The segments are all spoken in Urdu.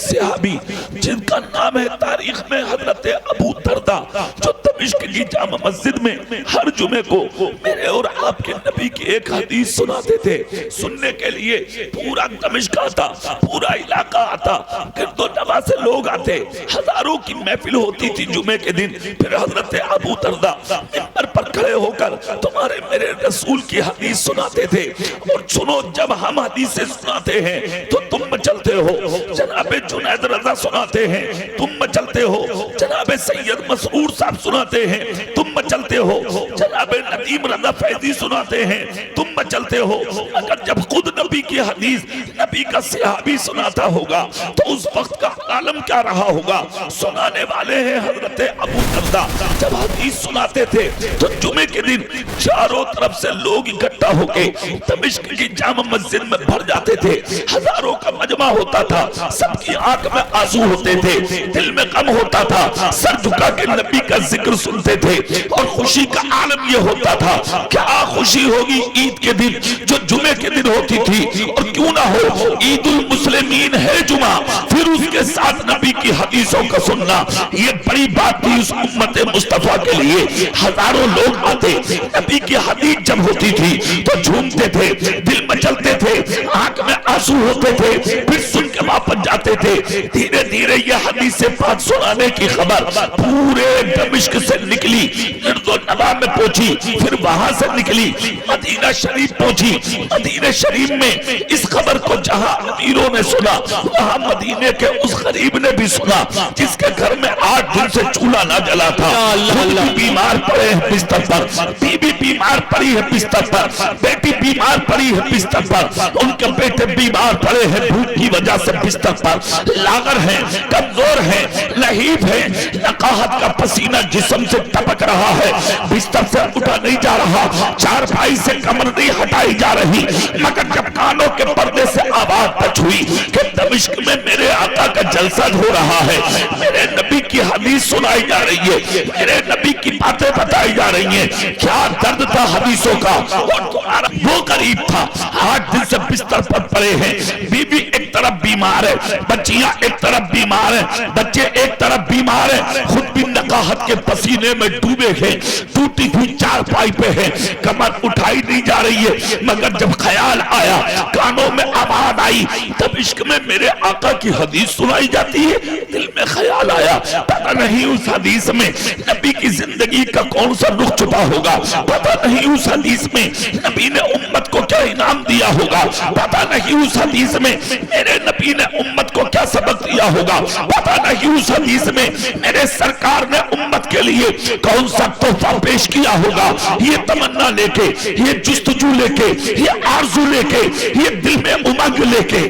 ایک صحابی جن کا نام ہے تاریخ میں حضرت ابو دردہ، جو دمشق کی جامع مسجد میں ہر جمعے کو میرے اور آپ کے نبی کی ایک حدیث سناتے تھے۔ سننے کے لیے پورا دمشق آتا، پورا علاقہ آتا، گرد و نواح سے لوگ آتے، ہزاروں کی محفل ہوتی تھی جمعے کے دن۔ پھر حضرت ابو دردہ ممبر پر کھڑے ہو کر تمہارے میرے رسول کی حدیث سناتے تھے، اور سنو جب ہم حدیثیں سناتے ہیں تو تم مچلتے ہو، جناب جنید رضا سناتے ہیں تم مچلتے ہو، جناب سید مسعود صاحب سناتے ہیں تم مچلتے ہو، جناب ندیم رضا فیضی سناتے ہیں تم مچلتے ہو۔ اگر جب خود نبی کی حدیث نبی کا صحابی سناتا ہوگا تو اس وقت کا عالم کیا رہا ہوگا؟ سنانے والے ہیں حضرت ابو دردہ۔ جب حدیث سناتے تھے تو جمعے کے دن چاروں طرف سے لوگ اکٹھا ہو کے دمشق کی جامع مسجد میں بھر جاتے تھے، ہزاروں کا مجمع ہوتا تھا، سب کی آنکھ میں آنسو ہوتے تھے، دل میں غم ہوتا تھا، سر جھکا کے نبی کا ذکر سنتے تھے، اور خوشی کا عالم یہ ہوتا تھا کیا خوشی ہوگی عید کے دن جو جمعے کے دن ہوتی تھی، اور کیوں نہ ہو عید المسلمین ہے جمعہ، پھر اس کے ساتھ نبی کی حدیثوں کا سننا یہ بڑی بات تھی اس امت مصطفیٰ کے لیے۔ ہزاروں لوگ آتے، نبی کی حدیث جب ہوتی تھی تو جھومتے تھے، دل مچلتے تھے، آنکھ میں آنسو ہوتے تھے، پھر سن کے واپس جاتے تھے۔ دھیرے دھیرے یہ حدیث پاک سنانے کی خبر پورے دمشق سے نکلی، گرد و نواح میں پہنچی، پھر وہاں سے نکلی مدینہ شریف پہنچی۔ مدینہ شریف میں اس خبر کو جہاں امیروں نے سنا، وہاں مدینے کے اس غریب نے بھی سنا جس کے گھر میں 8 دن سے چولہا نہ جلا تھا، خود بھی بیمار پڑے ہیں بستر پر، بیوی بیمار پڑی ہے بستر پر، بیٹی بیمار پڑی ہے بستر پر، ان کے بیٹے بیمار پڑے ہیں بھوک کی وجہ سے بستر پر، لاغر ہیں، کمزور ہیں، لہیب ہیں، نقاہت کا پسینہ جسم سے ٹپک رہا ہے، بستر سے اٹھا نہیں جا رہا، چارپائی سے کمر نہیں ہٹائی جا رہی، مگر جب کانوں کے پردے سے آواز ٹچ ہوئی کہ دمشق میں میرے آقا کا جلسہ ہو رہا ہے، میرے نبی کی حدیث سنائی جا رہی ہے، میرے نبی کی باتیں بتائی جا رہی ہیں، کیا درد تھا حدیثوں کا، اور تمہارا وہ قریب تھا 8 دن سے بستر پر پڑے ہیں، بیوی ایک طرف بیمار ہے، بچیاں ایک طرف بیمار ہیں، بچے ایک طرف بیمار ہیں، خود بھی نقاہت کے پسینے میں ڈوبے ہیں، ٹوٹی ہوئی چارپائی پہ ہے، کمر اٹھائی نہیں جا رہی ہے، مگر جب خیال آیا، کانوں میں آواز آئی، تب عشق میں میرے آقا کی حدیث سنائی جاتی ہے، دل میں خیال آیا پتہ نہیں اس حدیث میں نبی کی زندگی کا کون سا رخ چھپا ہوگا، پتہ نہیں اس حدیث میں نبی نے امت کو کیا انعام دیا ہوگا، پتہ نہیں اس حدیث میں میرے نبی نے امت کو کیا سبق دیا ہوگا، پتہ نہیں اس حدیث میں میرے سرکار نے امت کے لیے کون سا تحفہ پیش کیا ہوگا۔ یہ تمنا لے کے، یہ جستجو لے کے، یہ آرزو لے کے، یہ دل میں امنگ لے کے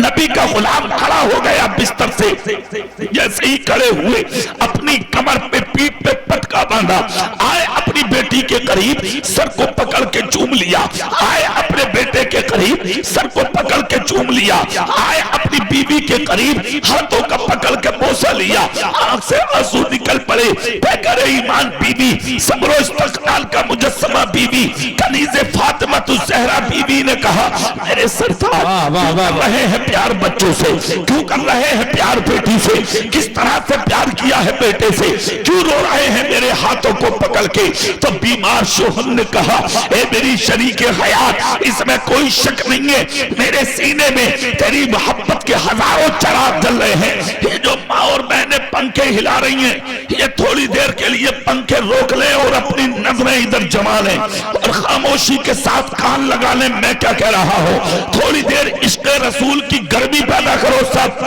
نبی کا غلام کھڑا ہو گیا بستر سے، جیسے ہی کھڑے ہوئے اپنی کمر پہ پیٹ پہ پٹکا باندھا، آئے اپنی بیٹی کے قریب سر کو پکڑ کے چوم لیا، آئے اپنے بیٹے کے قریب سر کو پکڑ کے چوم لیا، آئے اپنی بیوی کے قریب ہاتھوں کا پکڑ کے بوسہ لیا، آنکھ سے آنسو نکل پڑے، پیکر ایمان بیوی، صبر و استقلال کا مجسمہ بیوی، کنیز فاطمہ الزہرا بیوی نے کہا میرے سرکار کیوں کر رہے ہیں پیار بچوں سے، کیوں کر رہے ہیں پیار بیٹی سے، کس طرح سے پیار کیا ہے بیٹے سے، کیوں رو رہے ہیں میرے ہاتھوں کو پکڑ کے؟ تو بیمار شوہر نے کہا اے میری شریک حیات، اس میں کوئی شک نہیں ہے، میرے سینے میں تیری محبت کے ہزاروں چراغ جل رہے ہیں، یہ جو ماں اور بہنیں پنکھے ہلا رہی ہیں یہ تھوڑی دیر کے لیے پنکھے روک لیں اور اپنی نظریں ادھر جما لیں اور خاموشی کے ساتھ کان لگا لیں میں کیا کہہ رہا ہوں، تھوڑی دیر عشق رسول کی گرمی پیدا کرو سب،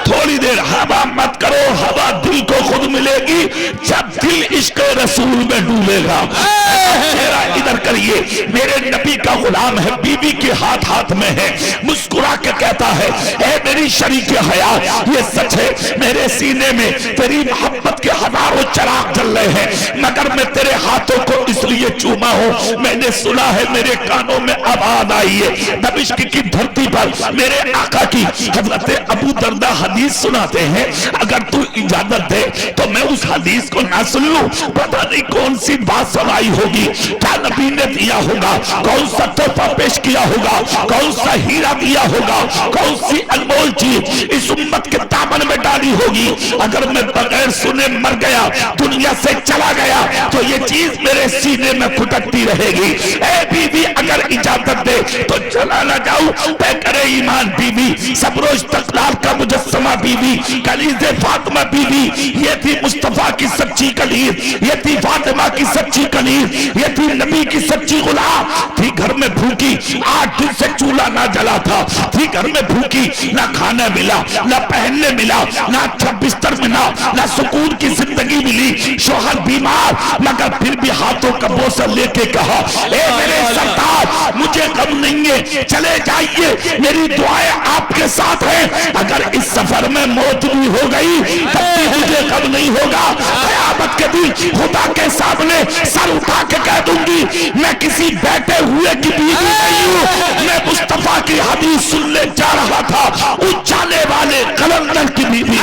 تھوڑی دیر ہوا مت کرو، ہوا دل کو خود ملے گی جب دل عشق رسول میں ڈولے گا۔ چہرہ ادھر کریے، میرے نبی کا غلام ہے، بیوی کے ہاتھ ہاتھ میں ہے، مسکرا کے کہتا ہے اے میری شریک حیات، یہ سچ ہے میرے سینے میں تیری محبت کے ہزاروں چراغ جل رہے ہیں، مگر میں تیرے ہاتھوں کو اس لیے چوما ہوں، میں نے سنا ہے میرے کانوں میں آواز آئی ہے، دمشق کی دھرتی پر میرے آقا کی حضرت ابو دردہ حدیث سناتے ہیں، اگر تو اجازت دے تو میں اس حدیث کو نہ سن لوں؟ پتہ نہیں کون سی بات سنائی ہوگی، کیا نبی نے دیا ہوگا، کون سا تحفہ پیش کیا ہوگا، کون سا ہیرا دیا ہوگا، کون سی انمول چیز اس امت کے دامن میں ڈالی ہوگی۔ اگر میں بغیر سنے مر گیا، دنیا سے چلا گیا، تو یہ چیز میرے سینے میں پھٹکتی رہے گی۔ اے بی بی اگر اجازت دے تو چلا نہ جاؤں۔ پیکر ایمان بی بی، صبر و استقلال کا مجسمہ بی بی، کلیز فاطمہ بی بی، یہ تھی مصطفیٰ کی سچی کلیز، یہ تھی فاطمہ کی سچی کلیز، یہ تھی نبی کی سچی غلام۔ تھی گھر میں بھوکی، 8 دن سے چولہا نہ جلا تھا، تھی گھر میں بھوکی، نہ کھانا ملا، نہ پہننے ملا، نہ اچھا بستر ملا، نہ سکون کی زندگی ملی، شوہر بیمار، مگر پھر بھی ہاتھوں کا بوسہ لے کے کہا اے میرے سردار مجھے غم نہیں ہے، چلے جائیے، میری دعائیں آپ کے ساتھ ہیں، اگر اس سفر میں موت بھی ہو گئی تب بھی مجھے غم نہیں ہوگا۔ قیامت کے دن خدا کے سامنے سر اٹھا کے کہہ دوں گی میں کسی بیٹھے ہوئے کی بیوی نہیں ہوں، میں مصطفیٰ کی حدیث سننے جا رہا تھا، اچھالے والے قلندر کی بیوی۔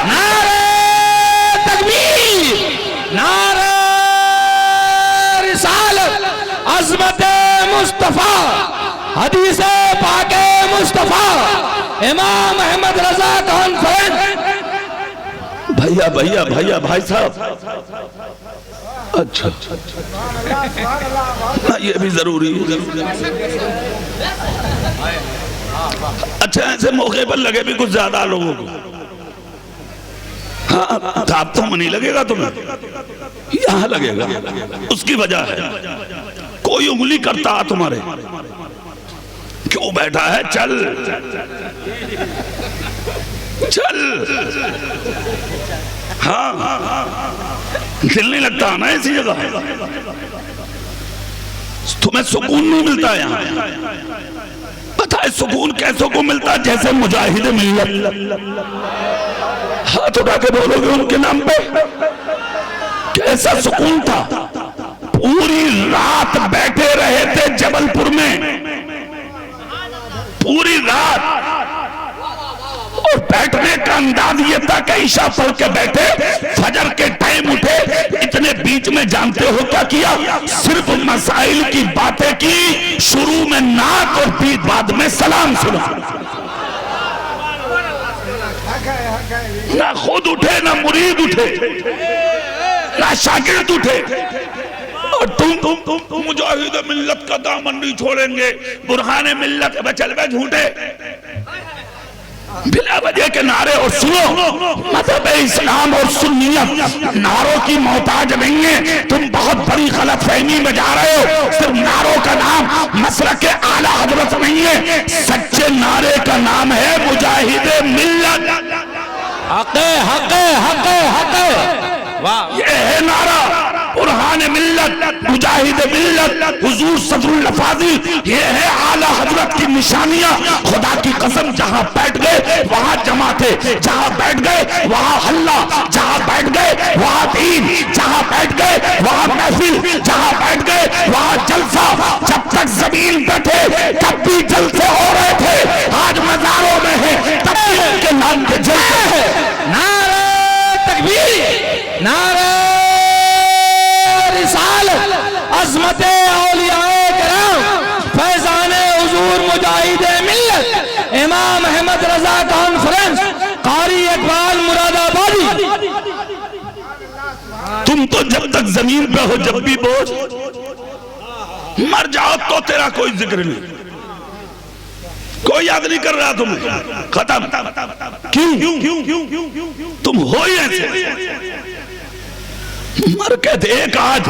نعرہ تکبیر، نعرہ رسالت، عظمت مصطفیٰ، حدیث پاک مصطفیٰ، امام احمد رضا کانفرنس۔ بھائی صاحب، اچھا یہ بھی ضروری ہے۔ اچھا ایسے موقع پر لگے بھی کچھ زیادہ لوگوں کو، ہاں تھاپ تو نہیں لگے گا تمہیں، یہاں لگے گا، اس کی وجہ ہے کوئی انگلی کرتا تمہارے، کیوں بیٹھا ہے، چل چل، ہاں دل نہیں لگتا نا ایسی جگہ، تمہیں سکون نہیں ملتا یہاں۔ پتہ ہے سکون کیسوں کو ملتا، جیسے مجاہد ملت، ہاتھ اٹھا کے بولو گے ان کے نام پہ، کیسا سکون تھا، پوری رات بیٹھے رہے تھے جبل پور میں، پوری رات، اور بیٹھنے کا انداز یہ تھا کہ عشاء پڑھ کے بیٹھے، فجر کے ٹائم اٹھے، اتنے بیچ میں جانتے ہو کیا کیا، صرف مسائل کی باتیں کی، شروع میں نعت اور بعد میں سلام سنا، نہ خود اٹھے نہ مرید اٹھے نہ شاگرد اٹھے، اور تم مجاہد ملت کا دامن نہیں چھوڑیں گے، برہان ملت بچل بے جھوٹے، بلا وجہ کے نعرے، اور سنو مذہب اسلام اور سنیت نعروں کی محتاج نہیں ہے، تم بہت بڑی غلط فہمی میں جا رہے ہو، صرف نعروں کا نام مسلک اعلیٰ حضرت نہیں ہے، سچے نعرے کا نام ہے مجاہد ملت، حق حق حق حق، یہ ہے نعرہ برہان ملت، مجاہد ملت، حضور صدر الفاضل، یہ ہے اعلیٰ حضرت کی نشانیاں۔ خدا کی قسم جہاں بیٹھ گئے وہاں جمع تھے، جہاں بیٹھ گئے وہاں حلہ، جہاں بیٹھ گئے وہاں دین، جہاں بیٹھ گئے وہاں محفل، جہاں بیٹھ گئے وہاں جلسہ، جب تک زمین پہ تھے تب بھی جلسے ہو رہے تھے، آج مزاروں میں ہیں تب بھی ان کے نام کے جلسے ہیں۔ نعرہ تکبیر، نعرہ رسالت، عظمت اولیاء کرام، فیضان حضور مجاہد ملت، امام احمد رضا کانفرنس، قاری اقبال مراد آبادی۔ تم تو جب تک زمین پہ ہو جب بھی بوجھ، مر جاؤ تو تیرا کوئی ذکر نہیں، کوئی یاد نہیں کر رہا تمہیں، ختم۔ کیوں تم ہو ہی ایسے، مر کے دیکھ آج،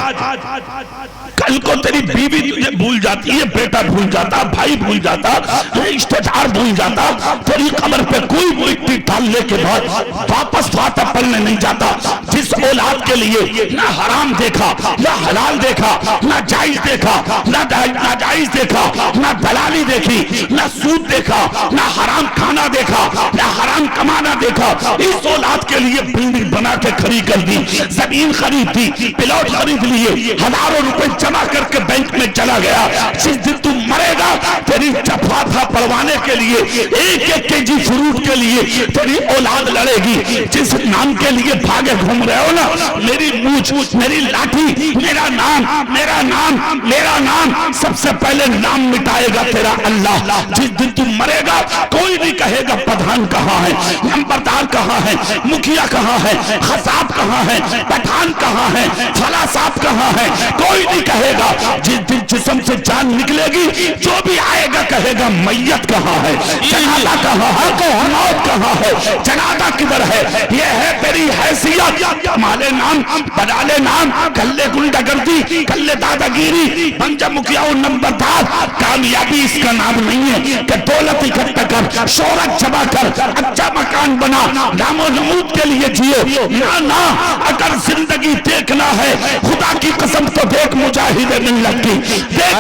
کل کو تیری بیوی تجھے بھول جاتی ہے، بیٹا بھول جاتا، بھائی بھول جاتا، رشتہ دار بھول جاتا، تیری قبر پہ کوئی مٹی ڈالنے کے بعد واپس فاتح پڑھنے نہیں جاتا۔ جس اولاد کے لیے نہ حرام دیکھا، نہ حلال دیکھا، نہ جائز دیکھا، نہ ناجائز دیکھا، نہ دلالی دیکھی، نہ سود دیکھا، نہ حرام کھانا دیکھا، نہ حرام کمانا دیکھا، اس اولاد کے لیے بلڈنگ بنا کے کھڑی کر دی، زمین خرید خرید دی، پلاٹ خرید لیے، ہزاروں روپے جمع کر کے بینک میں چلا گیا. جس دن تم مرے گا تیری فاتحہ پڑھوانے کے لیے ایک ایک کے جی فروٹ کے لیے تیری اولاد لڑے گی. جس نام کے لیے بھاگے گھوم رہے ہو نا، میری مونچھ، میری لاٹھی، میرا نام، میرا نام، میرا نام، سب سے پہلے نام مٹائے گا تیرا اللہ. جس دن تم مرے گا کوئی نہیں کہے گا پٹھان کہاں ہے، نمبردار کہاں ہے، مکھیا کہاں ہے، خطاب کہاں ہے، پٹھان کہاں ہے، فلاں صاحب کہاں ہے، کوئی نہیں کہے گا. جس دن جسم سے جان نکلے گی جو بھی آئے گا کہے گا میت کہاں ہے، جنازہ کہاں ہے، موت کہاں ہے، جنازہ کدھر ہے. یہ ہے تیری حیثیت. مالے نام، بدالے نام، کلے گنڈا گردی، کلے دادا گیری، بنجا مکھیا نمبردار. کامیابی اس کا نام نہیں ہے کہ دولت اکٹھا کر، شہرت جمع کر، اچھا مکان بنا، نام و نمود کے لیے جیو. نہ اگر زندگی دیکھنا ہے خدا کی قسم تو دیکھ مجاہد ملت کی، دیکھ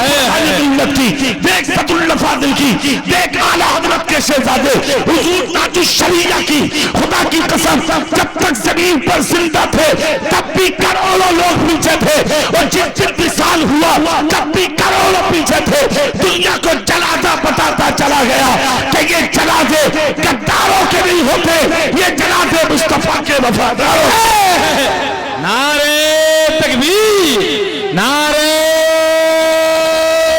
ملت کی، دیکھ سعد اللہ فاضل کی، دیکھ اعلیٰ حضرت کے شہزادے حضور تاج الشریعہ کی. خدا کی قسم جب تک زمین پر زندہ تھے تب بھی کروڑوں لوگ پیچھے تھے، اور جس دن وصال ہوا تب بھی کروڑوں پیچھے تھے. دنیا کو جنازہ بتاتا چلا گیا کہ یہ جنازے غداروں کے نہیں ہوتے، یہ جنازے مصطفیٰ کے وفاداروں. نعرہ تکبیر، نعرہ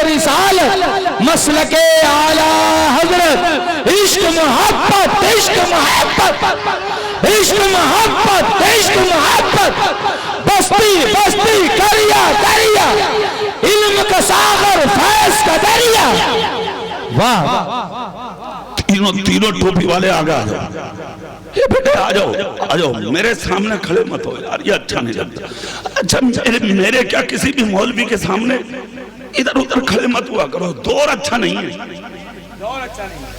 رسالت، مسلک اعلیٰ حضرت، عشق محبت، عشق محبت، عشق محبت، عشق محبت، بستی بستی کریا کریا، علم کا ساغر فیض کا دریا. واہ تینوں ٹوپی والے آگے آ جاؤ. یہ بیٹے آ جاؤ میرے سامنے کھڑے مت ہو یار، یہ اچھا نہیں لگتا. اچھا میرے کیا کسی بھی مولوی کے سامنے ادھر ادھر کھڑے مت ہوا کرو. دور اچھا نہیں ہے.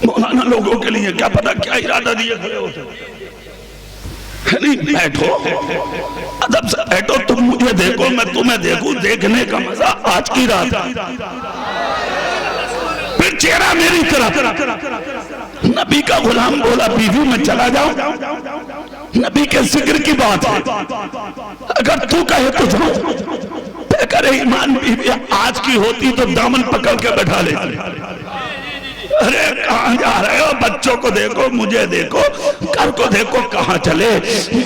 مولانا لوگوں کے لیے کیا پتا کیا ارادہ دیے کھڑے ہوتے. نہیں بیٹھو، ادب سے بیٹھو. تم مجھے دیکھو میں تمہیں دیکھوں. دیکھنے کا مزہ آج کی رات. پھر چہرہ میری طرف. نبی کا غلام بولا بیوی میں چلا جاؤں. نبی کے ذکر کی بات ہے، اگر تو کہے تو جاؤں. اگر ایمان بیوی آج کی ہوتی تو دامن پکڑ کے بیٹھا لے. ارے کہاں جا رہے ہو؟ بچوں کو دیکھو، مجھے دیکھو، گھر کو دیکھو. کہاں چلے؟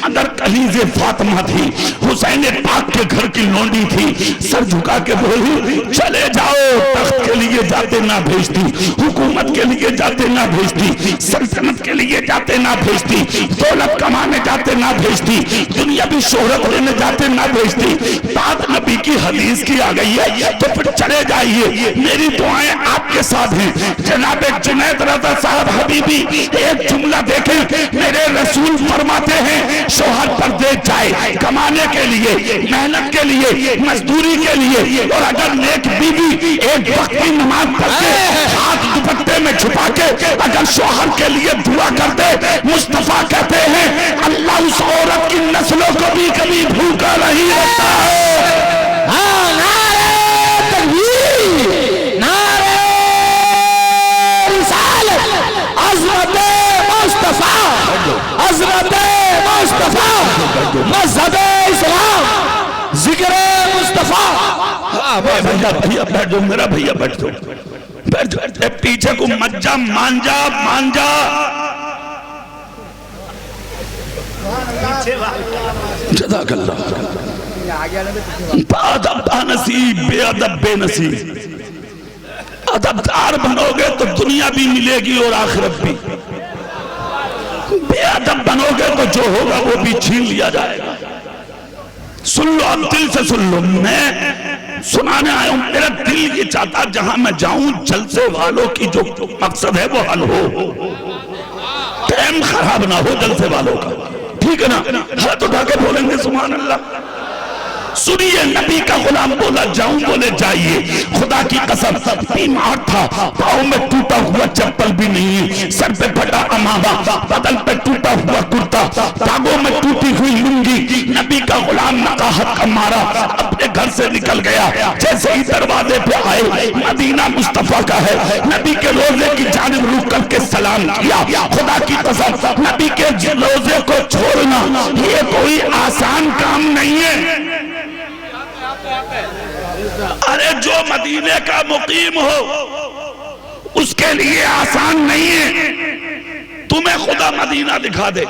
اندر کنیز فاطمہ تھی، حسین پاک کے گھر کی لونڈی تھی. سر جھکا کے بولی چلے جاؤ. تخت کے لیے جاتے نہ بھیجتی، حکومت کے لیے جاتے نہ بھیجتی، سلطنت کے لیے جاتے نہ بھیجتی، دولت کمانے جاتے نہ بھیجتی، دنیاوی شہرت لینے جاتے نہ بھیجتی. بات نبی کی حدیث کی آ گئی ہے تو پھر چلے جائیے. میری دعائیں آپ کے ساتھ ہیں. جناب جنید رضا صاحب حبیبی ایک جملہ دیکھیں. میرے رسول فرماتے ہیں شوہر پردیس جائے کمانے کے لیے، محنت کے لیے، مزدوری کے لیے، اور اگر نیک بیوی ایک وقت کی نماز پڑھ کے ہاتھ دوپٹے میں چھپا کے اگر شوہر کے لیے دعا کر دے، مصطفیٰ کہتے ہیں اللہ اس عورت کی نسلوں کو بھی کبھی بھوکا نہیں رکھتا ہے. نعرہ تکبیر، نعرہ رسالت، عظمت مصطفیٰ، عظمت مصطفیٰ، مذہب اسلام، ذکر مصطفیٰ. بھیا بیٹھ جاؤ، میرا بھیا بیٹھ جاؤ، بیٹھ جاؤ. پیچھے کو مجھا مانجا مانجا. جزاک اللہ. ادب با نصیب، بے ادب بے نصیب. ادبدار بنو گے تو دنیا بھی ملے گی اور آخرت بھی. بے ادب بنو گے تو جو ہوگا وہ بھی چھین لیا جائے گا. سن لو، اب دل سے سن لو. میں سنانے آیا ہوں. میرا دل یہ چاہتا جہاں میں جاؤں جلسے والوں کی جو مقصد ہے وہ حل ہو، ٹائم خراب نہ ہو جلسے والوں کا. ٹھیک ہے نا؟ ہاتھ اٹھا کے بولیں گے سبحان اللہ. سنیے، نبی کا غلام بولا جاؤں، بولے جائیے. خدا کی قسم بیمار تھا، پاؤں میں ٹوٹا ہوا چپل بھی نہیں، سر پہ پھٹا امامہ، بدن پہ ٹوٹا ہوا کرتا، داغوں میں ٹوٹی ہوئی لنگی. نبی کا غلام نقاہت کا مارا اپنے گھر سے نکل گیا. جیسے ہی دروازے پہ آئے، مدینہ مصطفیٰ کا ہے، نبی کے روزے کی جانب رک کر کے کلام کیا. خدا کی قسم نبی کے روزے کو چھوڑنا یہ کوئی آسان کام نہیں ہے. ارے جو مدینے کا مقیم ہو اس کے لیے آسان نہیں ہے. تمہیں خدا مدینہ دکھا دے.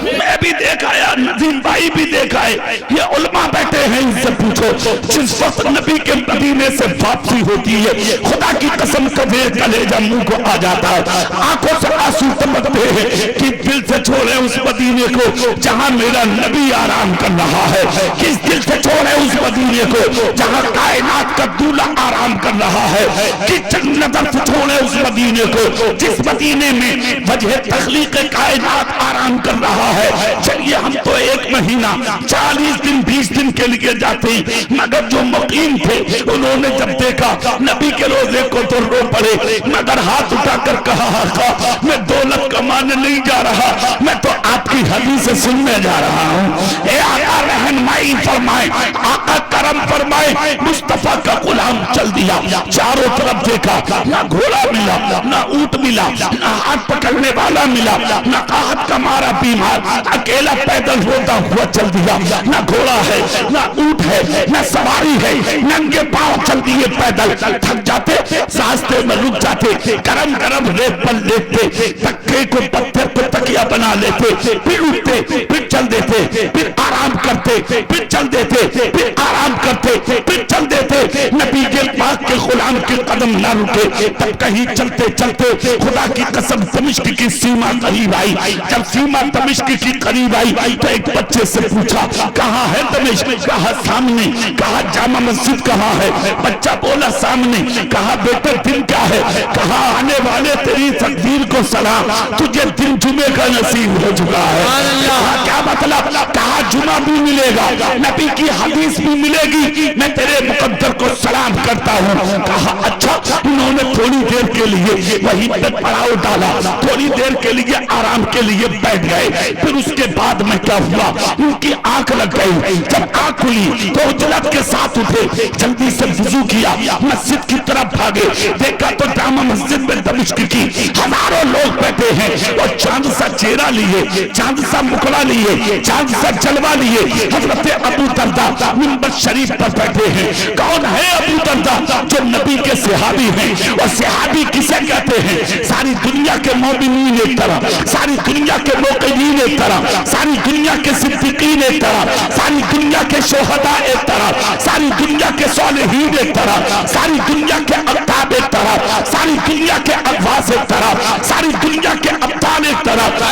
میں بھی دیکھ آیا, نظیم بھائی بھی دیکھ آئے. یہ علماء بیٹھے ہیں, ان سے پوچھو جس وقت نبی کے مدینے سے واپسی ہوتی ہے خدا کی قسم کلیجہ منہ کو آ جاتا ہے, آنکھوں سے آنسو ٹپکتے ہیں کہ دل سے چھوڑے اس مدینے کو جہاں میرا نبی آرام کر رہا ہے. کس دل سے چھوڑے اس مدینے کو جہاں کائنات کا دولہ آرام کر رہا ہے. کس نظر سے چھوڑے اس مدینے کو جس مدینے میں وجہ تخلیق کائنات آرام کر رہا ہے. چلیے ہم تو ایک مہینہ 40 دن 20 دن کے لیے جاتے ہیں, مگر جو مقیم تھے انہوں نے جب دیکھا نبی کے روزے کو تو رو پڑے, مگر ہاتھ اٹھا کر کہا آقا میں دولت کمانے نہیں جا رہا, میں تو آپ کی حدیث سننے جا رہا ہوں. اے آقا رہنمائی فرمائے, آقا کرم فرمائے. مصطفیٰ کا غلام چل دیا, چاروں طرف دیکھا, نہ گھوڑا ملا, نہ اونٹ ملا, نہ ہاتھ پکڑنے والا ملا, نہ قحط کا مارا بیمار اکیلا پیدل ہوتا ہوا چل دیا. نہ گھوڑا ہے, نہ اونٹ ہے, نہ سواری ہے, ننگے پاؤں چل دیے پیدل. تھک جاتے, راستے میں رک جاتے, گرم گرم ریت پر لیٹتے, تکے کو پتھر کو تکیہ بنا لیتے, پھر اٹھتے, پھر چل دیتے, پھر آرام کرتے, پھر چل دیتے, پھر آرام کرتے, پھر چل دیتے. نبی کے پاک کے غلام کے قدم نہ رکے. تب کہیں چلتے چلتے خدا کی قسم دمشق کی سیما قریب آئی. جب سیما دمشق کی قریب آئی تو ایک بچے سے پوچھا کہاں ہے دمشق؟ کہا سامنے. کہا جامع مسجد کہاں ہے؟ بچہ بولا سامنے. کہا بیٹا دن کیا ہے؟ کہا آنے والے تیری تقدیر کو سلام, تجھے دن جمعے کا نصیب ہو چکا ہے. کہا کیا مطلب؟ کہا جمعہ بھی ملے گا, نبی کی حدیث بھی ملے گی, میں تیرے مقدر کو سلام کرتا ہوں. کہا اچھا. انہوں نے تھوڑی دیر کے لیے وہیں پہ پڑاؤ ڈالا, تھوڑی دیر کے لیے آرام کے لیے بیٹھ گئے. پھر اس کے بعد میں کیا ہوا, ان کی آنکھ لگ گئی. جب آنکھ کھلی تو عجلت کے ساتھ اٹھے, جلدی سے وضو کیا, مسجد کی طرف بھاگے. دیکھا تو جامع مسجد میں دمشق کی ہزاروں لوگ بیٹھے ہیں اور چاند سا چہرہ لیے, چاند سا مکڑا لیے, چاند سا جلوہ لیے. حضرت ابو درداء منبر شریف پر بیٹھے ہیں. کون ہے ابو درداء؟ جو نبی کے صحابی ہیں. اور صحابی کسے کہتے ہیں؟ ساری دنیا کے مومنین ایک طرف, ساری دنیا کے موقنین ایک طرف, ساری دنیا کے صدیقین ایک طرف, ساری دنیا کے شہداء ایک طرف, ساری دنیا کے صالحین ایک طرف, ساری دنیا کے اقطاب ایک طرف, ساری دنیا کے اقواس ایک طرف, ساری دنیا کے ابطال ایک طرف.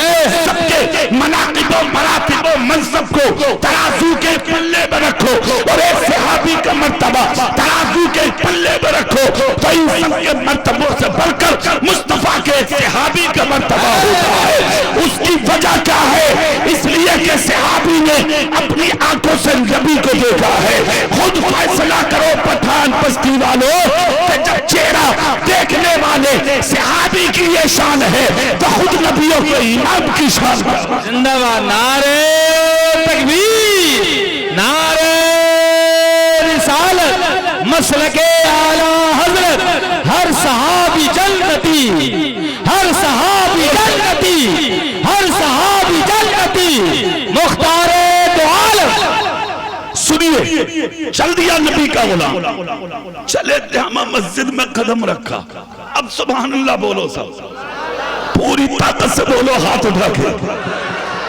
سب کے مناقب و مراتب و منصب کو ترازو کے پلے میں رکھو اور ایک صحابی کا مرتبہ ترازو کے پلے میں رکھو تو ان سب کے مرتبوں سے بڑھ کر مصطفیٰ کے صحابی کا مرتبہ ہوتا ہے. اس کی وجہ کیا ہے؟ اس لیے کہ صحابی نے اپنی آنکھوں سے نبی کو دیکھا ہے. خود فیصلہ کرو پٹھان بستی والوں کہ جب چہرہ دیکھنے والے صحابی کی یہ شان ہے تو خود نبیوں کے امام کی شان ہے. زندہ باد. نعرہ تکبیر, نعرہ رسالت, مسلک اعلیٰ حضرت. ہر صحابی جنتی, ہر صحابی جنتی, ہر صحابی جنتی. مختار دو عالم. سنیے, چل دیا نبی کا غلام, چلے جامع مسجد میں قدم رکھا. اب سبحان اللہ بولو سب, پوری طاقت سے بولو, ہاتھ اٹھا کے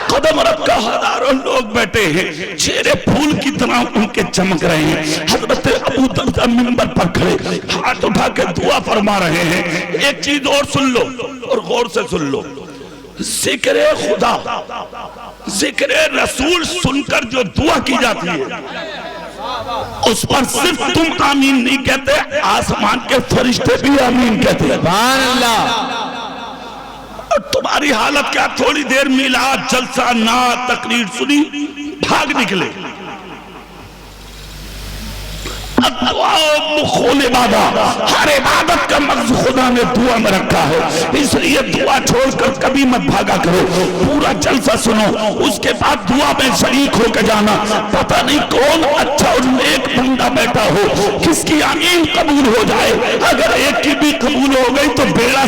قدم رکھا. ہزاروں لوگ بیٹھے ہیں, چہرے پھول کی طرح ان کے چمک رہے ہیں. حضرت ابو درداء منبر پر کھڑے ہاتھ اٹھا کے دعا فرما رہے ہیں. ایک چیز اور سن لو اور غور سے سن لو, ذکر خدا, ذکر رسول سن کر جو دعا کی جاتی ہے اس پر صرف تم آمین نہیں کہتے, آسمان کے فرشتے بھی آمین کہتے ہیں. سبحان اللہ. اور تمہاری حالت کیا؟ تھوڑی دیر میلاد, جلسہ, نعت, تقریر سنی, بھاگ نکلے. دعا مخول عبادت, ہر عبادت کا مغز خدا نے دعا میں رکھا ہے. اس لیے دعا چھوڑ کر کبھی مت بھاگا کرو. پورا جلسہ سنو, اس کے بعد دعا میں شریک ہو کے جانا. پتہ نہیں کون اچھا اور نیک بندہ بیٹھا ہو, کس کی آمین قبول ہو جائے. اگر ایک کی بھی قبول ہو گئی تو بیڑا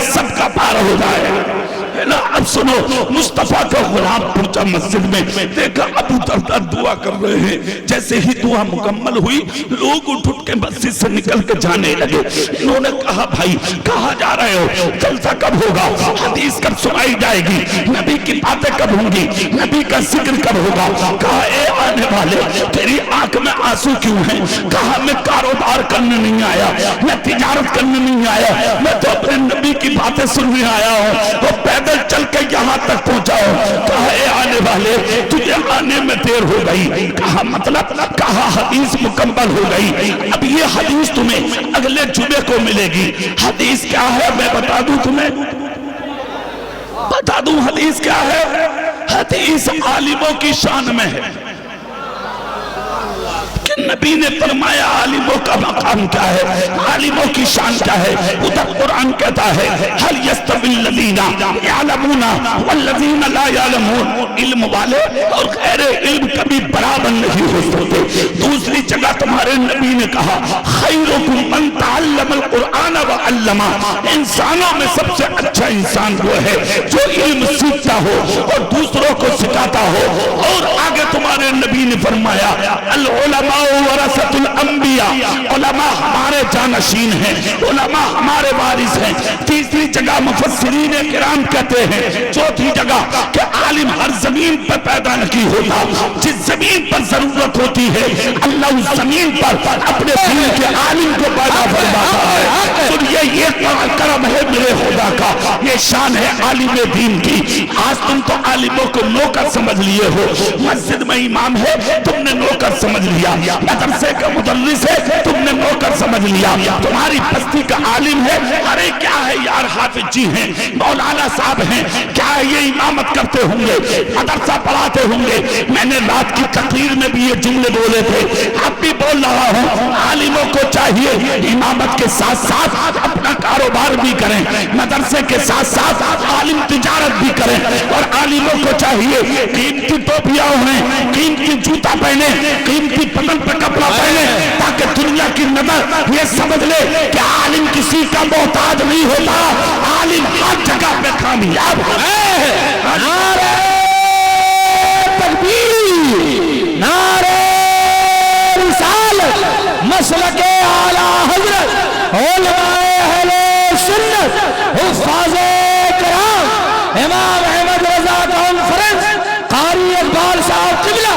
ہو جائے ہے نا۔ اب سنو، مصطفیٰ کا غلام پہنچا مسجد میں، دیکھا ابو درداء دعا کر رہے ہیں۔ جیسے ہی دعا مکمل ہوئی، لوگ اٹھ کے مسجد سے نکل کے جانے لگے۔ انہوں نے کہا بھائی کہاں جا رہے ہو؟ جلسہ کب ہوگا؟ حدیث کب سنائی جائے گی؟ نبی کی باتیں کب ہوں گی؟ نبی کا ذکر کب ہوگا؟ کہا اے آنے والے، تیری آنکھ میں آنسو کیوں ہیں؟ کہا میں کاروبار کرنے نہیں آیا، میں تجارت کرنے نہیں آیا، میں تو اپنے نبی کی باتیں سننے آیا ہوں، وہ پیدل چل کے یہاں تک پہنچا ہوں۔ کہا اے آنے والے، تجھے آنے میں دیر ہو گئی۔ کہا مطلب؟ کہا حدیث مکمل ہو گئی، اب یہ حدیث تمہیں اگلے جمعے کو ملے گی۔ حدیث کیا ہے میں بتا دوں تمہیں، بتا دوں حدیث کیا ہے؟ حدیث عالموں کی شان میں ہے کہ نبی نے فرمایا عالموں کا مقام کیا ہے، عالموں کی شان کیا ہے۔ ادھر قرآن کہتا ہے هل يستوي الذين يعلمون والذين لا يعلمون، علم والے اور غیر علم کبھی برابر نہیں ہو سکتے۔ دوسری جگہ تمہارے نبی نے کہا خیرکم من تعلم القرآن وعلمہ، انسانوں میں سب سے اچھا انسان وہ ہے جو علم سیکھتا ہو اور دوسروں کو سکھاتا ہو۔ اور آگے تمہارے نبی نے فرمایا العلماء ورثۃ الانبیاء، علماء ہمارے جانشین ہیں، علماء ہمارے وارث ہیں۔ تیسری جگہ مفسرین کرام کہتے ہیں، چوتھی جگہ کہ عالم ہر زمین پر پیدا نہیں ہوتا، جس زمین پر ضرورت ہوتی ہے اللہ اس زمین پر اپنے دین کے عالم کو پیدا فرماتا ہے۔ سنیے یہ کرم ہے میرے خدا کا، یہ شان ہے عالم دین کی۔ آج تم تو عالموں کو نوکر سمجھ لیے ہو، مسجد میں امام ہے تم نے نوکر سمجھ لیا، مدرسے کا مدرس ہے تم نے نوکر سمجھ لیا، تمہاری بستی کا عالم ہے، ارے کیا ہے یار حافظ جی ہیں، مولانا صاحب ہیں، کیا یہ امامت کرتے ہوں گے، مدرسہ پڑھاتے ہوں گے۔ میں نے رات کی تقریر میں بھی یہ جملے بولے تھے، اب بھی بول رہا ہوں، عالموں کو چاہیے امامت کے ساتھ ساتھ اپنا کاروبار بھی کریں، مدرسے کے ساتھ ساتھ عالم تجارت بھی کریں، اور عالموں کو چاہیے قیمتی ٹوپیاں انہیں، قیمتی جوتا پہنے، قیمتی بدن پہ کپڑا پہنے، تاکہ دنیا کی نظر یہ سمجھ لے کہ عالم کسی کا محتاج نہیں ہوتا، عالم ہر جگہ پہ کامیاب ہے۔ نعرہ تکبیر، نعرہ رسالت، مسلک اعلی حضرت، علماء اہل سنت، حفاظ کرام، امام احمد رضا کانفرنس، قاری اقبال صاحب قبلہ۔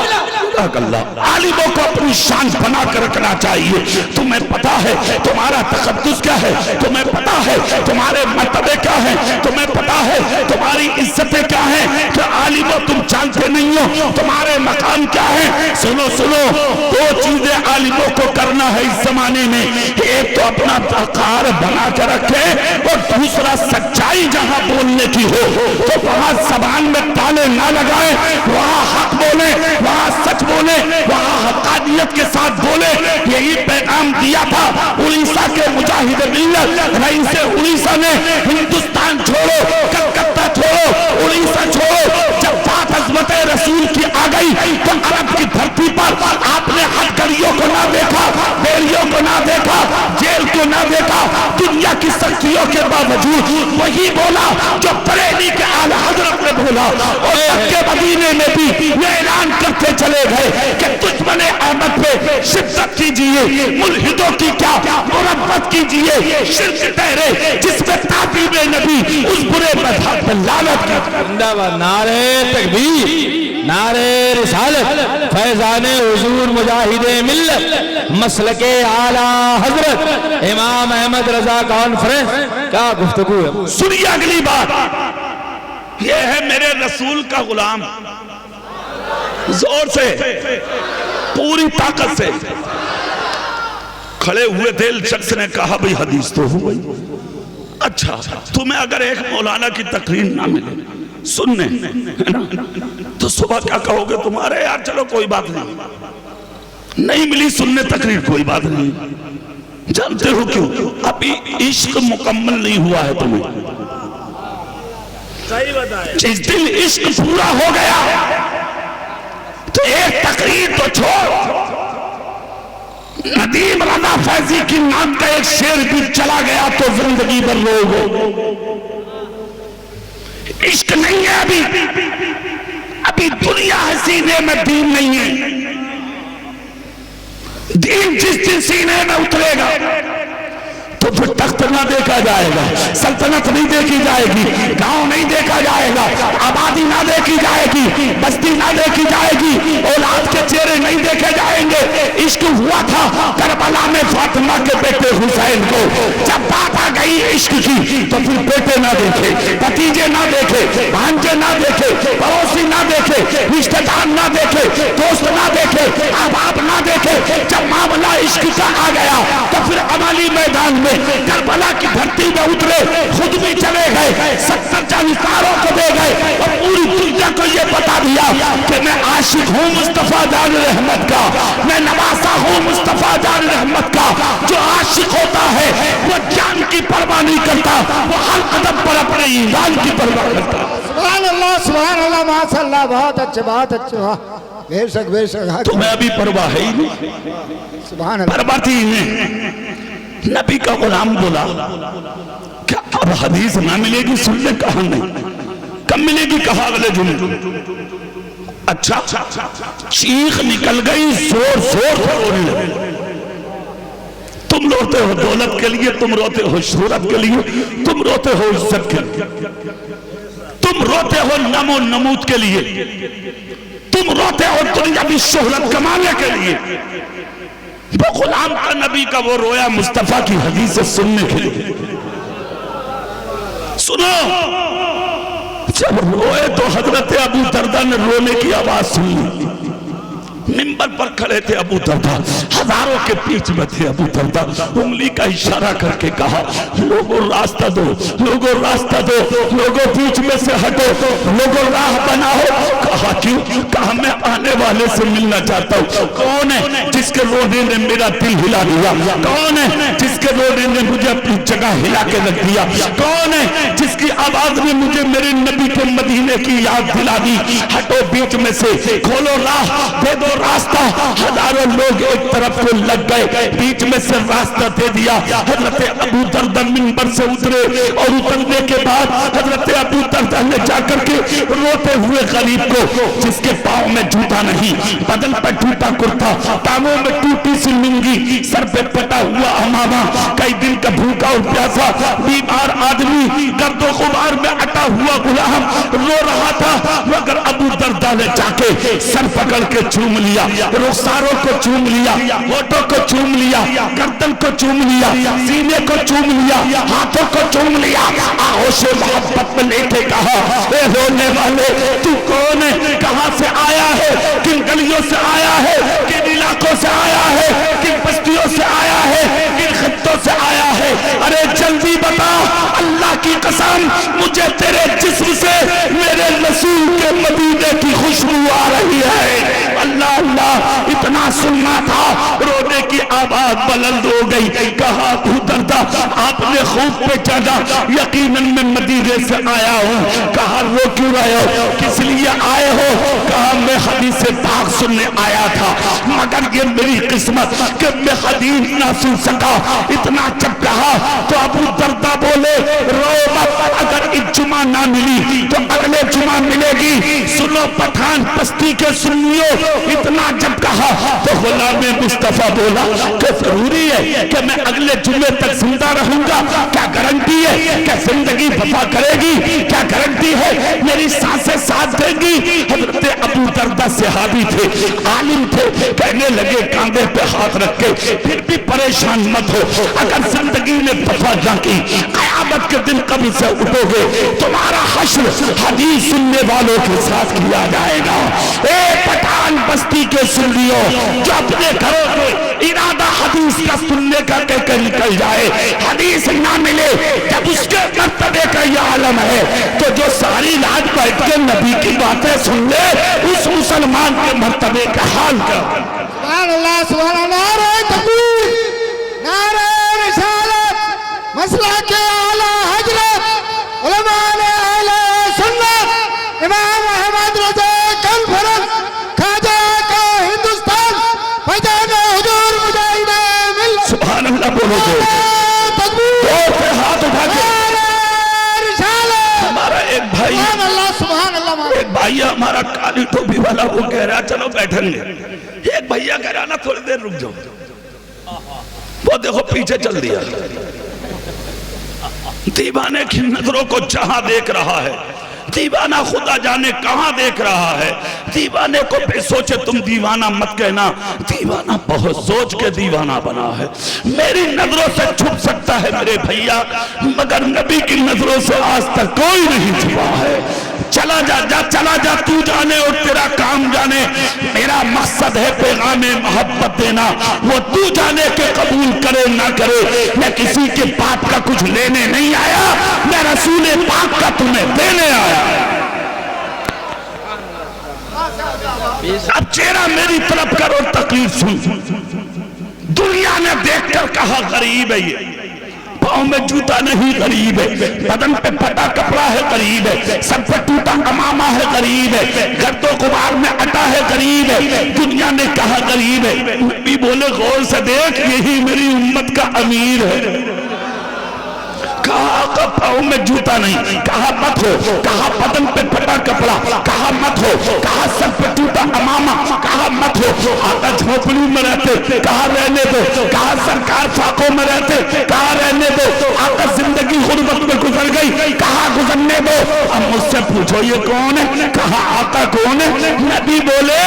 عالموں کو اپنی شان بنا کر رکھنا چاہیے۔ تمہیں پتا ہے تمہارا تقدس کیا ہے، تمہیں پتا ہے تمہارے مرتبے کیا ہیں، تمہیں پتا ہے تمہاری عزتیں کیا ہیں، کہ عالموں تم جانتے نہیں ہو تمہارے مقام کیا ہے۔ سنو سنو، دو چیزیں عالموں کو کرنا ہے اس زمانے میں، ایک تو اپنا وقار بنا کر رکھے، اور دوسرا سچائی جہاں بولنے کی ہو تو وہاں زبان میں تالے نہ لگائیں، وہاں حق بولے، وہاں سچ بولے، وہاں حقانیت کے ساتھ بولے۔ یہی پیغام دیا تھا اڑیسہ کے مجاہد ملت رئیس اڑیسہ نے، ہندوستان چھوڑو، کلکتہ چھوڑو، اڑیسہ چھوڑو۔ جب بات عظمت رسول کی آ گئی تو عرب کی دھرتی پر آپ نے ہتھکڑیوں کو نہ دیکھا، بیڑیوں کو نہ دیکھا، جیل کو نہ دیکھا، دنیا کی سختیوں کے باوجود وہی بولا جو بریلی کے اعلی حضرت نے بولا، اور مکے مدینے میں بھی یہ اعلان کرتے چلے گئے کہ دشمن احمد پہ شدت کیجئے، ملحدوں کی کیا مربت کیجئے، شرک ٹھہرے جس میں تعظیم نبی، اس برے مذہب پہ لعنت کی۔ نعرہ تکبیر، نعرہ رسالت، فیضان حضور مجاہد ملت، مسلک اعلی حضرت امام احمد رضا کانفرنس۔ کیا گفتگو ہے۔ سنیے اگلی بات، یہ ہے میرے رسول کا غلام، زور سے پوری طاقت سے کھڑے ہوئے تھے۔ شخص نے کہا بھئی حدیث تو ہوئی، اچھا تمہیں اگر ایک مولانا کی تقریر نہ ملے سننے تو صبح کیا کہو گے تمہارے؟ یار چلو کوئی بات نہیں ملی سننے تقریر، کوئی بات نہیں۔ جانتے ہو کیوں؟ ابھی عشق مکمل نہیں ہوا ہے تمہیں۔ جس دن عشق پورا ہو گیا تو ایک تقریر تو چھوڑ، ندیم رضا فیضی کی نام کا ایک شعر بھی چلا گیا تو زندگی بھر لوگ عشق نہیں ہے ابھی دنیا ہے سینے میں، دین نہیں ہے۔ دین جس دن سینے میں اترے گا تو پھر تخت نہ دیکھا جائے گا، سلطنت نہیں دیکھی جائے گی، گاؤں نہیں دیکھا جائے گا، آبادی نہ دیکھی جائے گی، بستی نہ دیکھی جائے گی، اولاد کے چہرے نہیں دیکھے جائیں گے۔ عشق ہوا تھا کربلا میں فاطمہ کے بیٹے حسین کو، جب بات آ گئی عشق کی تو پھر بیٹے نہ دیکھے، بھتیجے نہ دیکھے، بھانجے نہ دیکھے، پڑوسی نہ دیکھے، رشتہ دار نہ دیکھے، دوست نہ دیکھے، احباب نہ دیکھے۔ جب معاملہ عشق کا آ گیا تو پھر عملی میدان میں کربلا کی دھرتی میں اترے، خود بھی چلے گئے، 70-40 ساروں کو دے گئے اور پوری دنیا کو یہ بتا دیا کہ میں عاشق ہوں مصطفیٰ جان رحمت کا، میں نواسا ہوں مصطفیٰ جان رحمت کا۔ جو عاشق ہوتا ہے وہ جان کی پرواہ نہیں کرتا، وہ ہر قدم پر اپنے ایمان کی پرواہ کرتا۔ سبحان اللہ ماشاء اللہ، بہت اچھا بہت اچھا، بے شک بے شک۔ تمہیں ابھی پرواہ ہے ہی نہیں، سبحان اللہ۔ بربادی نہیں۔ نبی کا غلام بولا کیا اب حدیث نہ ملے گی؟ سن لے، کہا نہیں۔ کب ملے گی؟ کہا اگلے جمعے۔ اچھا، چیخ نکل گئی، زور زور سے رونے لگے۔ تم روتے ہو دولت کے لیے، تم روتے ہو شہرت کے لیے، تم روتے ہو عزت کے لیے، تم روتے ہو نام و نمود کے لیے، تم روتے ہو دنیاوی شہرت کمانے کے لیے۔ وہ غلام کا نبی کا وہ رویا مصطفیٰ کی حدیث سننے کے لیے۔ سنو، جب روئے تو حضرت ابو دردہ نے رونے کی آواز سنی۔ منبر پر کھڑے تھے ابو دردہ، ہزاروں کے بیچ میں تھے ابو دردہ، انگلی کا اشارہ کر کے کہا لوگوں راستہ دو، لوگوں راستہ دو، لوگوں بیچ میں سے ہٹو، لوگوں راہ بناؤ۔ کہا کیوں؟ کہا میں آنے والے سے ملنا چاہتا ہوں۔ کون ہے جس کے رونے نے میرا دل ہلا دیا؟ کون ہے جس کے رونے نے مجھے اپنی جگہ ہلا کے رکھ دیا؟ کون ہے جس کی آواز نے مجھے میرے نبی کے مدینے کی یاد دلا دی؟ ہٹو بیچ میں سے، کھولو راہ، دے دو راستہ۔ ہزاروں لوگ ایک طرف کو لگ گئے، بیچ میں سے راستہ دے دیا۔ حضرت ابو دردہ منبر سے اترے اور اترنے کے بعد حضرت ابو دردہ نے جا کر کے روتے ہوئے غریب کو، جس کے پاؤں میں جوتا نہیں، بدن پر ٹوٹا کرتا، ٹانگوں میں ٹوٹی سی لنگی، سر پہ پٹا ہوا امامہ، کئی دن کا بھوکا اور پیاسا بیمار آدمی، گرد و غبار میں اٹا ہوا غلام رو رہا تھا، مگر ابو دردہ نے جا کے سر پکڑ کے چوم لیا، رخساروں کو چوم لیا، ہونٹوں کو چوم لیا، گردن کو چوم لیا، سینے کو چوم لیا، ہاتھوں کو چوم لیا، آغوش محبت میں لے کے کہا اے رونے والے تو کون ہے؟ کہاں سے آیا ہے؟ کن گلیوں سے آیا ہے؟ کن علاقوں سے آیا ہے؟ کن بستیوں سے آیا ہے؟ کن خطوں سے آیا ہے؟ ارے جلدی بتا، اللہ کی قسم مجھے تیرے جسم سے میرے رسول کے مدینے کی خوشبو آ رہی ہے۔ اللہ اللہ اتنا سننا تھا، رونے کی آواز بلند ہو گئی۔ کہا ابو دردہ آپ نے خوب پہچانا، یقیناً میں مدینے سے آیا ہوں۔ کہا رو کیوں رہے ہو؟ کس لیے آئے ہو؟ کہا میں حدیث پاک سننے آیا تھا، مگر یہ میری قسمت کہ میں حدیث نہ سن سکا۔ اتنا جب کہا تو ابو دردہ بولے رو مت، اگر اس جمعہ نہ ملی تو اگلے جمعہ ملے گی۔ سنو پٹھان بستی کے سنیو، اتنا جب کہا تو غلام مصطفیٰ بولا کہ ضروری ہے کہ میں اگلے جمعے تک زندہ رہوں گا؟ کیا گارنٹی ہے کہ زندگی وفا کرے گی؟ کیا گارنٹی ہے میری سانسیں ساتھ دیں گی؟ حضرت ابو دردہ صحابی تھے، عالم تھے، کہنے لگے کاندھے پہ ہاتھ رکھ کے پھر بھی پریشان مت ہو، اگر زندگی نے وفا نہ کی قیامت کے دن قبر سے اٹھو گے، تمہارا حشر حدیث سننے والوں کے ساتھ کیا جائے گا۔ اے پٹھان بستی کے سنیو، جو اپنے گھروں میں ارادہ حدیث کا سننے کا کہہ کر نکل جائے، حدیث نہ ملے، جب اس کے مرتبے کا یہ عالم ہے تو جو ساری رات بیٹھ کے نبی کی باتیں سن لے، اس مسلمان کے مرتبے کا حال کیا؟ سبحان اللہ سبحان اللہ، نعرہ تکبیر، نعرہ رسالت، مسلک اعلی حضرت علماء اہل سنت امام احمد رضا کانفرنس خواجہ کا ہندوستان فیضان حضور مجاہد ملت۔ سبحان اللہ بولو گے تکبیر، دو سے ہاتھ اٹھا کے۔ نعرہ رسالت۔ ہمارا ایک بھائی ایک بھائی ہمارا کالی ٹوپی والا وہ کہہ رہا چلو بیٹھیں گے، ایک بھائیہ کہہ رہا نا تھوڑی دیر رک جاؤ، وہ دیکھو پیچھے چل دیا، دیوانے کی نظروں کو جہاں دیکھ رہا ہے، دیوانہ خدا جانے کہاں دیکھ رہا ہے، دیوانے کو بے سوچے تم دیوانہ مت کہنا، دیوانہ بہت سوچ کے دیوانہ بنا ہے، میری نظروں سے چھپ سکتا ہے میرے بھائیہ، مگر نبی کی نظروں سے آج تک کوئی نہیں چھپا ہے۔ چلا جا تو جانے اور تیرا کام جانے، میرا مقصد ہے پیغام محبت دینا، وہ تو جانے کے قبول کرے نہ کرے، میں کسی کے پاپ کا کچھ لینے نہیں آیا، میں رسول پاک کا تمہیں دینے آیا۔ اب چہرہ میری طرف کرو، تقریر سن، دنیا نے دیکھ کر کہا غریب ہے یہ، پاؤں میں جوتا نہیں غریب ہے، بدن پہ پھٹا کپڑا ہے غریب ہے، سب پہ ٹوٹا امامہ ہے غریب ہے، گرد و غبار میں اٹا ہے غریب ہے، دنیا نے کہا غریب ہے، نبی بولے غور سے دیکھ یہی میری امت کا امیر ہے۔ کہا آقا پاؤں میں جوتا نہیں، کہا مت ہو، کہا بدن پہ پھٹا کپڑا، کہا مت ہو، کہا سب پہ ٹوٹا امامہ، کہا مت ہو، آقا جھوپڑی میں رہتے، کہا رہنے دو، کہا سرکار فاقوں میں رہتے، کہا رہنے دو، آقا زندگی غربت میں گزر گئی، کہا گزرنے دو۔ اب مجھ سے پوچھو یہ کون ہے؟ کہا آقا کون ہے؟ نبی بولے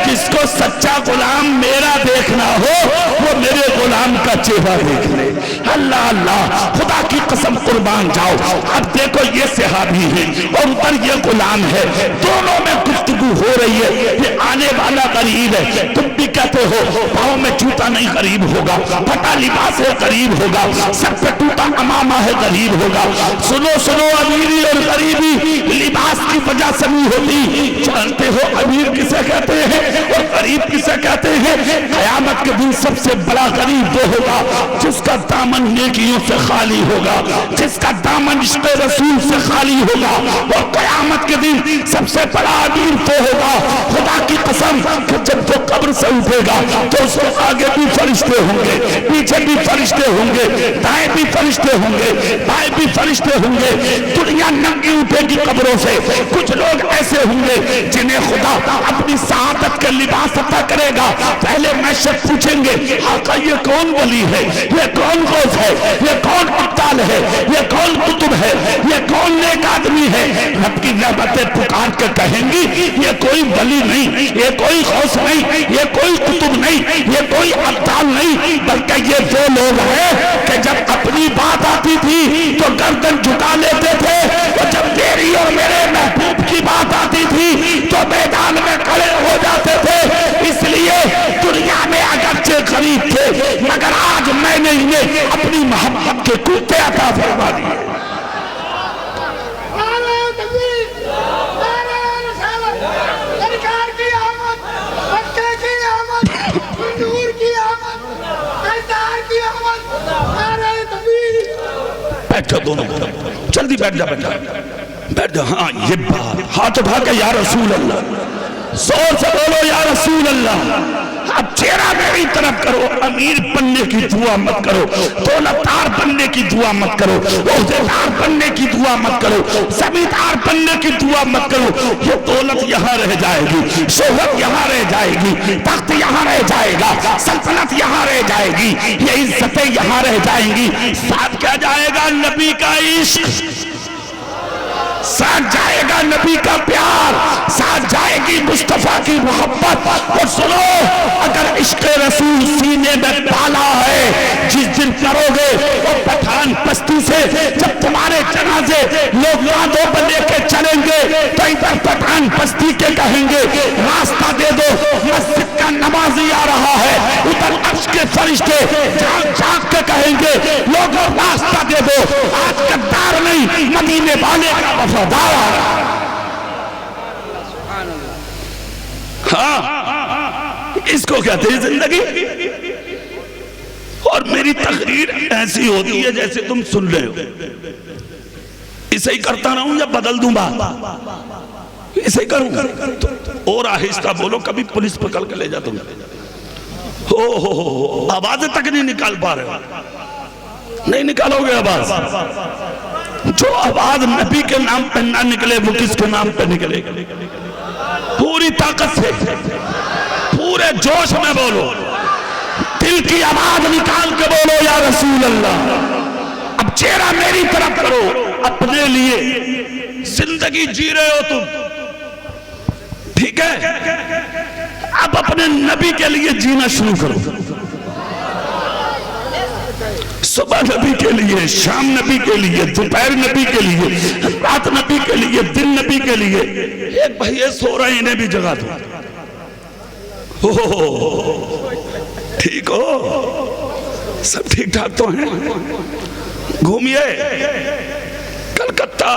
جس کو سچا غلام میرا دیکھنا ہو وہ میرے غلام کا چہرہ دیکھ لے۔ اللہ اللہ، خدا کی قسم قربان جاؤ، اب دیکھو یہ صحابی ہے اور ادھر یہ غلام ہے، دونوں میں گفتگو ہو رہی ہے، یہ آنے والا غریب ہے، تم بھی کہتے ہو پاؤں میں جوتا نہیں غریب ہوگا، پھٹا لباس ہے غریب ہوگا، سب پہ ٹوٹا امامہ ہے غریب ہوگا۔ سنو سنو، امیری اور غریبی لباس کی وجہ سے نہیں ہوتی، جانتے ہو امیر کسے کہتے ہیں اور غریب کسے کہتے ہیں؟ قیامت کے دن سب سے بڑا غریب وہ ہوگا جس کا دامن نیکیوں سے خالی ہوگا، جس کا دامن عشق رسول سے خالی ہوگا، اور قیامت کے دن سب سے بڑا امیر وہ ہوگا، خدا کی قسم کہ جب وہ قبر سے اٹھے گا تو اس کو آگے بھی فرشتے ہوں گے، پیچھے بھی فرشتے ہوں گے، دائیں بھی فرشتے ہوں گے، بائیں بھی فرشتے ہوں گے، دنیا ننگی اٹھے گی قبروں سے، کچھ لوگ ایسے ہوں گے جنہیں خدا اپنی سعادت کے لباس عطا کرے گا، پہلے محشر پوچھیں گے آقا یہ کون ولی ہے، یہ کون غوث ہے، یہ کون ابدال ہے، یہ کون قطب ہے، یہ کون نیک آدمی ہے، رب کی نعمتیں پکار کے کہیں گی یہ کوئی ولی نہیں، یہ کوئی غوث نہیں، یہ کوئی قطب نہیں، یہ کوئی ابدال نہیں، بلکہ یہ وہ لوگ ہیں کہ جب اپنی بات آتی تھی تو گردن جھکا لیتے تھے، اور جب میری اور میرے محبوب کی بات آتی تھی تو میدان میں کھڑے ہو جاتے تھے۔ اس لیے دنیا میں اگرچہ غریب تھے مگر آج میں نے انہیں اپنی محبت کے کوتے عطا فرما دیے۔ بیٹھو دونوں جلدی بیٹھ جا، بیٹھ جا، ہاں یہ بات، ہاتھ اٹھا کے یا رسول اللہ، زور سے بولو یا رسول اللہ۔ اب چہرہ میری طرف کرو، امیر بننے کی دعا مت کرو، دولتدار بننے کی دعا مت کرو، عہدیدار بننے کی دعا مت کرو، زمیندار بننے کی دعا مت کرو، یہ دولت یہاں رہ جائے گی، شہرت یہاں رہ جائے گی، تخت یہاں رہ جائے گا، سلطنت یہاں رہ جائے گی، یہ عزتیں یہاں رہ جائیں گی، ساتھ کیا جائے گا نبی کا عشق، ساتھ جائے گا نبی کا پیار، ساتھ جائے گی مصطفیٰ کی محبت۔ اور سنو، اگر عشق رسول سینے میں پالا ہے، جس دن کرو گے اور پٹھان پستی سے جب تمہارے جنازے لوگ کاندھوں پر لے کے چلیں گے تو ادھر پٹھان پستی کے کہیں گے راستہ دے دو، مسجد کا نمازی آ رہا ہے، ادھر عرش کے فرشتے جھانک جھانک کے کہیں گے لوگوں راستہ دے دو، آج غدار نہیں مدینے والے کا وفادار آ رہا ہے۔ ہاں اس کو کہتے ہیں زندگی، اور میری تقریر ایسی ہوتی ہے جیسے تم سن رہے ہو، اسے ہی کرتا رہوں یا بدل دوں بات؟ اسے ہی کروں، اور آہستہ بولو، کبھی پولیس پکڑ کے لے جا تم، آوازیں تک نہیں نکال پا رہے، نہیں نکالو گے آواز، جو آواز نبی کے نام پہ نہ نکلے وہ کس کے نام پہ نکلے گا؟ پوری طاقت سے پورے جوش میں بولو، دل کی آواز نکال کے بولو یا رسول اللہ۔ اب چہرہ میری طرف کرو، اپنے لیے زندگی جی رہے ہو تم، ٹھیک ہے؟ اب اپنے نبی کے لیے جینا شروع کرو، صبح نبی کے لیے، شام نبی کے لیے، دوپہر نبی کے لیے، رات نبی کے لیے، دن نبی کے لیے۔ ایک بھائی سو رہے ہیں، انہیں بھی جگہ دو۔ ٹھیک ہو؟ سب ٹھیک ٹھاک تو ہیں؟ گھومیے کلکتہ،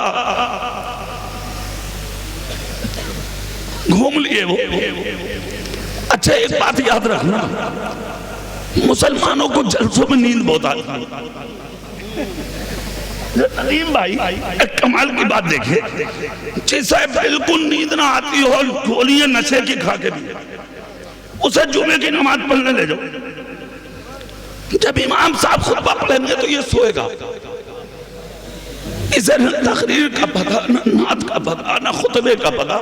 گھوم لیے وہ۔ اچھا ایک بات یاد رکھنا، مسلمانوں کو جلسوں میں نیند بہت آتی ہے۔ ندیم بھائی ایک کمال کی بات دیکھیں، جسے بالکل نیند نہ آتی ہو گولیاں نشے کی کھا کے بھی، اسے جمعے کی نماز پڑھنے لے جاؤ، جب امام صاحب خطبہ پڑھیں گے تو یہ سوئے گا، اسے نہ تقریر کا پتا، نہ نعت کا پتا، نہ خطبے کا پتا،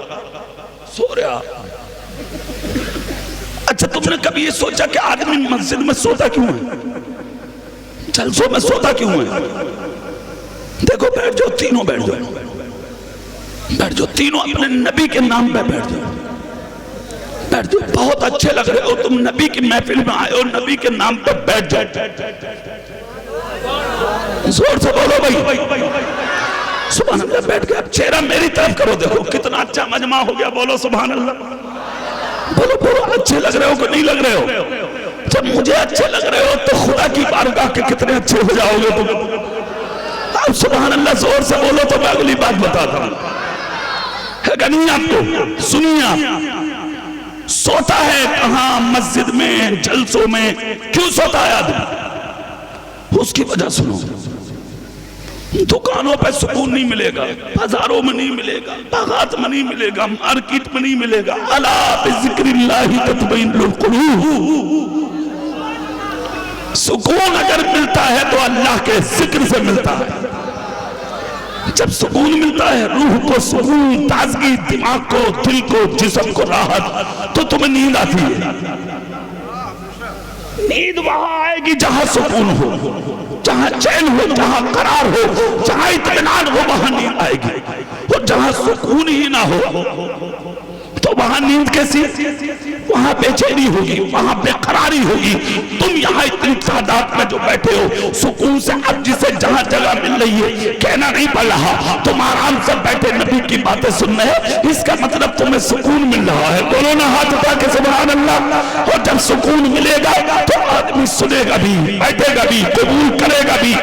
سو رہا۔ اچھا تم نے کبھی یہ سوچا کہ آدمی مسجد میں سوتا کیوں ہے؟ جلسوں میں سوتا کیوں ہے؟ دیکھو بیٹھ جاؤ، تینوں بیٹھ جاؤ، بیٹھ جاؤ تینوں، اپنے نبی کے نام پہ بیٹھ جاؤ، بیٹھ جاؤ۔ بہت اچھے لگ رہے ہو تم، نبی کی محفل میں آئے ہو، نبی کے نام پہ بیٹھ جاؤ۔ زور سے بولو بھائی، سبحان اللہ۔ بیٹھ گئے، اب چہرہ میری طرف کرو، دیکھو کتنا اچھا مجمع ہو گیا، بولو سبحان اللہ۔ بولو بولو، اچھے لگ رہے ہو کہ نہیں لگ رہے ہو؟ جب مجھے اچھے لگ رہے ہو تو خدا کی بارگاہ کے کتنے اچھے ہو جاؤ گے تم۔ اب سبحان اللہ زور سے بولو تو میں اگلی بات بتاتا ہوں، ہے کہ نہیں؟ آپ کو سنیے، آپ سوتا ہے کہاں؟ مسجد میں، جلسوں میں۔ کیوں سوتا ہے آدمی؟ اس کی وجہ سنو، دکانوں پہ سکون نہیں ملے گا، بازاروں میں نہیں ملے گا، باغات میں نہیں ملے گا، مارکیٹ میں نہیں ملے گا۔ الا بذکر اللہ تطمئن القلوب۔ سکون اگر ملتا ہے تو اللہ کے ذکر سے ملتا ہے۔ جب سکون ملتا ہے، روح کو سکون، تازگی، دماغ کو، دل کو، جسم کو راحت، تو تمہیں نیند آتی ہے۔ نیند وہاں آئے گی جہاں سکون ہو، جہاں چین ہو، جہاں قرار ہو، جہاں اطمینان ہو، وہاں نیند آئے گی۔ اور جہاں سکون ہی نہ ہو تو وہاں نیند کیسی؟ وہاں بے چینی ہوگی، وہاں بے قراری ہوگی۔ تم یہاں اتنی تعداد میں جو بیٹھے ہو، سکون سے اب جسے جہاں جگہ مل رہی ہے کہنا نہیں پڑ رہا، تم آرام سے بیٹھے نبی کی باتیں سن رہے ہیں، اس کا مطلب تمہیں سکون مل رہا ہے۔ بولو نا ہاتھ اٹھا کے سبحان اللہ۔ اور جب سکون ملے گا تو آدمی سنے گا بھی، بیٹھے گا بھی، قبول کرے گا بھی۔